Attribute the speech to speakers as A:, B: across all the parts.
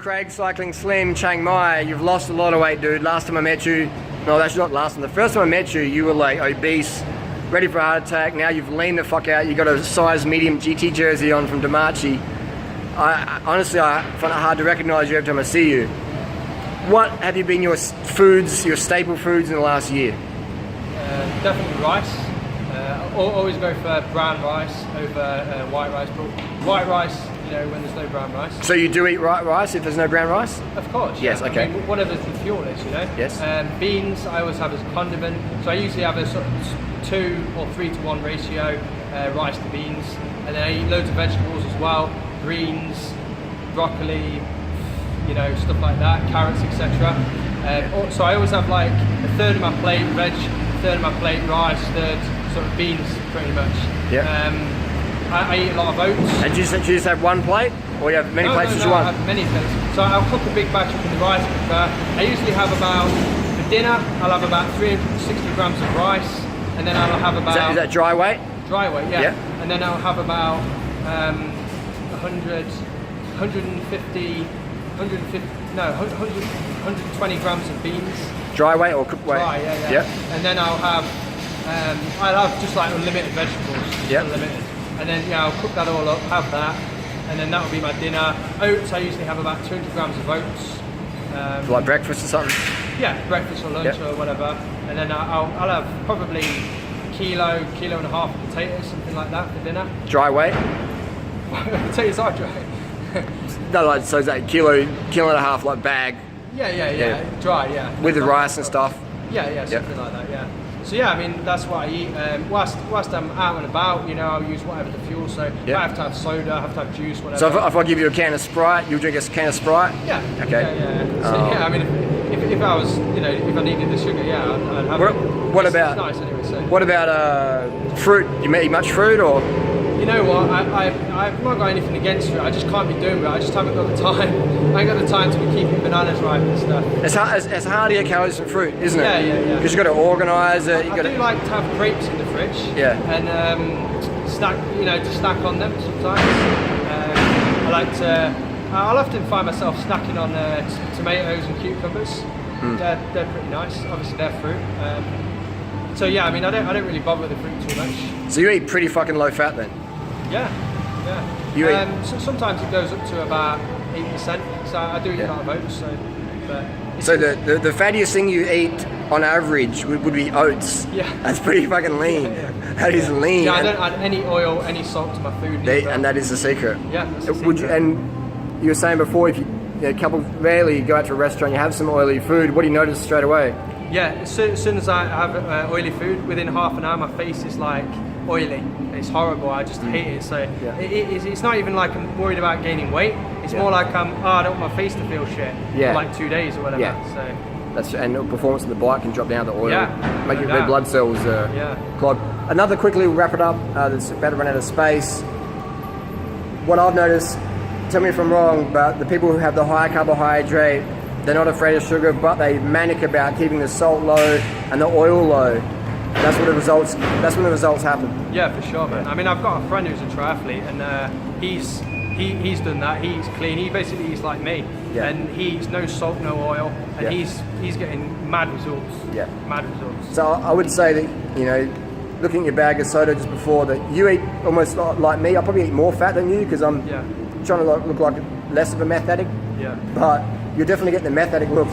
A: Craig, Cycling Slim, Chiang Mai. You've lost a lot of weight, dude. Last time I met you, no, that's not last time. The first time I met you, you were like obese, ready for a heart attack. Now you've leaned the fuck out. You got a size medium GT jersey on from Demachi. Honestly, I find it hard to recognize you every time I see you. What have you been your foods, your staple foods in the last year?
B: Definitely rice. Always go for brown rice over white rice. But white rice, you know, when there's no brown rice.
A: So you do eat rice if there's no brown rice?
B: Of course.
A: Yes.
B: Yeah.
A: Okay.
B: I mean, whatever the fuel is, you know.
A: Yes.
B: Beans, I always have as a condiment. So I usually have a sort of 2 or 3 to 1 ratio, rice to beans, and then I eat loads of vegetables as well, greens, broccoli, you know, stuff like that, carrots, etc. So I always have like a third of my plate veg, a third of my plate rice, third sort of beans, pretty much.
A: Yeah.
B: I eat a lot of oats.
A: And do you just have one plate, or you have many plates as you want?
B: I have many plates. So I'll cook a big batch up in the rice cooker. I usually have about, for dinner, I'll have about 360 grams of rice, and then I'll have about...
A: Is that dry weight?
B: Dry weight, yeah.
A: Yeah.
B: And then I'll have about 120 grams of beans.
A: Dry weight or cooked weight?
B: Dry, yeah.
A: Yep.
B: And then I'll have just like unlimited vegetables.
A: Yep.
B: Unlimited. And then I'll cook that all up, have that, and then that'll be my dinner. Oats, I usually have about 200 grams of oats.
A: Like breakfast or something?
B: Yeah, breakfast or lunch or whatever. And then I'll have probably a kilo and a half of potatoes, something like that for dinner.
A: Dry weight?
B: Potatoes are dry.
A: No, like, so is that a kilo and a half, like bag?
B: Yeah. Dry, yeah.
A: With the rice and stuff?
B: Yeah, something like that, yeah. So yeah, I mean, that's what I eat. Whilst I'm out and about, you know, I'll use whatever the fuel. So if I have to have soda, I have to have juice, whatever.
A: So if I give you a can of Sprite, you'll drink a can of Sprite?
B: Yeah.
A: Okay.
B: Yeah. So yeah, I mean, if I was, you know, if I needed the sugar, yeah, I'd have it.
A: What about?
B: It's nice anyway. So.
A: What about fruit? Do you eat much fruit or?
B: You know what? I've not got anything against it. I just can't be doing it. I just haven't got the time. I ain't got the time to be keeping bananas ripe and stuff.
A: It's hard to get calories from fruit, isn't it?
B: Yeah.
A: Because you got to organise it.
B: I do like to have grapes in the fridge.
A: Yeah.
B: And to snack on them sometimes. I like to. I'll often find myself snacking on tomatoes and cucumbers. They're pretty nice. Obviously, they're fruit. So yeah, I mean, I don't really bother with the fruit too much. So
A: you eat pretty fucking low fat then?
B: Yeah.
A: You eat?
B: So sometimes it goes up to about 8%. So I do eat a lot of oats.
A: So the fattiest thing you eat on average would be oats. Yeah. That's pretty fucking lean. Yeah. That is lean.
B: Yeah, I don't add any oil, any salt to my food.
A: And that is the secret.
B: Yeah, that's the secret.
A: And you were saying before, if you couple rarely go out to a restaurant, you have some oily food, what do you notice straight away?
B: Yeah, as soon as I have oily food, within half an hour my face is like oily. It's horrible. I just hate it. So it's not even like I'm worried about gaining weight. It's more like I don't want my face to feel shit for like 2 days or whatever.
A: Yeah. So and performance of the bike can drop down the oil, make your red blood cells clog. Another quickly, we'll wrap it up. That's about to run out of space. What I've noticed, tell me if I'm wrong, but the people who have the high carbohydrate, they're not afraid of sugar, but they manic about keeping the salt low and the oil low. That's when the results happen.
B: Yeah, for sure, man. I mean, I've got a friend who's a triathlete, and he's done that. He's clean. He basically eats like me, and he's no salt, no oil, and he's getting mad results. Yeah, mad results.
A: So I would say that, you know, looking at your bag of soda just before, that you eat almost like me. I probably eat more fat than you because I'm trying to look like less of a meth addict. Yeah, but you're definitely getting the meth addict look.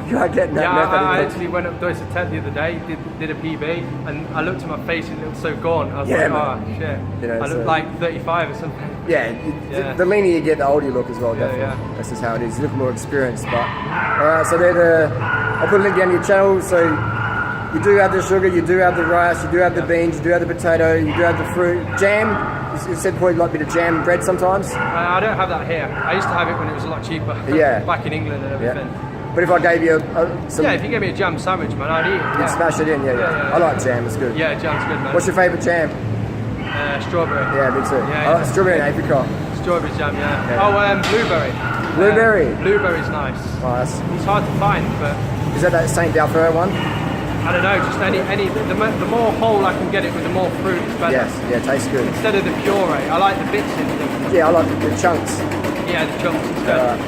A: You are getting that meth addict look.
B: I actually went up to a tent the other day, did a PB, and I looked at my face and it looked so gone. I was like, oh shit. You know, I looked like 35 or something.
A: Yeah, the leaner you get, the older you look as well, definitely. Yeah. That's just how it is. You look more experienced. But alright, so I'll put a link down to your channel. So you do have the sugar, you do have the rice, you do have the beans, you do have the potato, you do have the fruit. Jam. You said probably like a bit of jam and bread sometimes?
B: I don't have that here. I used to have it when it was a lot cheaper. Back in England and everything.
A: Yeah. But if I gave you some...
B: Yeah, if you gave me a jam sandwich, man, I'd eat it.
A: You'd smash it in, I like jam, it's good.
B: Yeah, jam's good, man.
A: What's your favourite jam?
B: Strawberry.
A: Yeah, me too. I like strawberry and apricot.
B: Strawberry jam, blueberry.
A: Blueberry?
B: Blueberry's nice.
A: Nice.
B: It's hard to find, but...
A: Is that St. Dalfer one?
B: I don't know, just the more whole I can get it with, the more fruit, it's better.
A: Yes, it tastes good.
B: Instead of the puree, I like the bits in them.
A: Yeah, I like the chunks.
B: Yeah, the chunks instead.